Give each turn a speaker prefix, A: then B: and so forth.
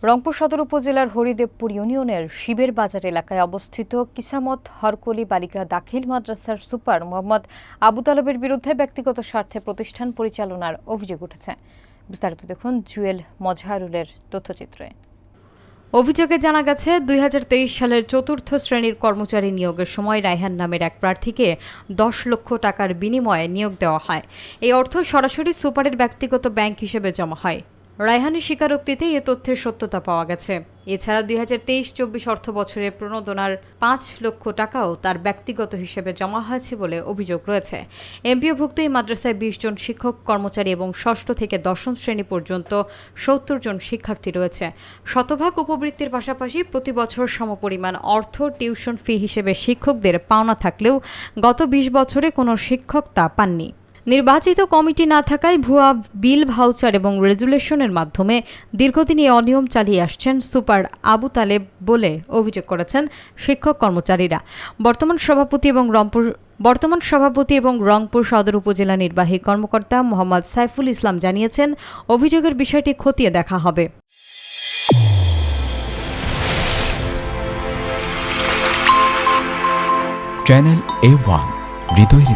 A: রংপুর সদর উপজেলার হরিদেবপুর ইউনিয়নের শিবের বাজার এলাকায় অবস্থিত কিসামত হরকলি বালিকা দাখিল মাদ্রাসার সুপার মোহাম্মদ আবু তালেবের বিরুদ্ধে ব্যক্তিগত স্বার্থে প্রতিষ্ঠান পরিচালনার অভিযোগ উঠেছে। বিস্তারিত দেখুন জুয়েল মজহারুলের তথ্যচিত্রে। অভিযোগে জানা গেছে ২০২৩ সালের চতুর্থ শ্রেণীর কর্মচারী নিয়োগের সময় রায়হান নামের এক প্রার্থীকে ১০ লক্ষ টাকার বিনিময়ে নিয়োগ দেওয়া হয়। এই অর্থ সরাসরি সুপারের ব্যক্তিগত ব্যাংক হিসেবে জমা হয়। রায়হানের স্বীকারোক্তিতে এ তথ্যের সত্যতা পাওয়া গেছে। এছাড়া ২০২৩-২৪ অর্থ বছরে প্রণোদনার ৫ লক্ষ টাকাও তার ব্যক্তিগত হিসেবে জমা হয়েছে বলে অভিযোগ রয়েছে। এমপিওভুক্ত এই মাদ্রাসায় ২০ জন শিক্ষক কর্মচারী এবং ষষ্ঠ থেকে দশম শ্রেণী পর্যন্ত ৭০ জন শিক্ষার্থী রয়েছে। শতভাগ উপবৃত্তির পাশাপাশি প্রতি বছর সমপরিমাণ অর্থ টিউশন ফি হিসেবে শিক্ষকদের পাওনা থাকলেও গত ২০ বছরে কোনো শিক্ষক তা পাননি। নির্বাচিত কমিটি না থাকায় ভুয়া বিল ভাউচার এবং রেজুলেশনের মাধ্যমে দীর্ঘদিন এই অনিয়ম চালিয়ে আসছেন সুপার আবু তালেব বলে অভিযোগ করেছেন শিক্ষক কর্মচারীরা। বর্তমান সভাপতি এবং রংপুর সদর উপজেলা নির্বাহী কর্মকর্তা মোহাম্মদ সাইফুল ইসলাম জানিয়েছেন, অভিযোগের বিষয়টি খতিয়ে দেখা হবে।
B: চ্যানেল A1 হৃদয়ের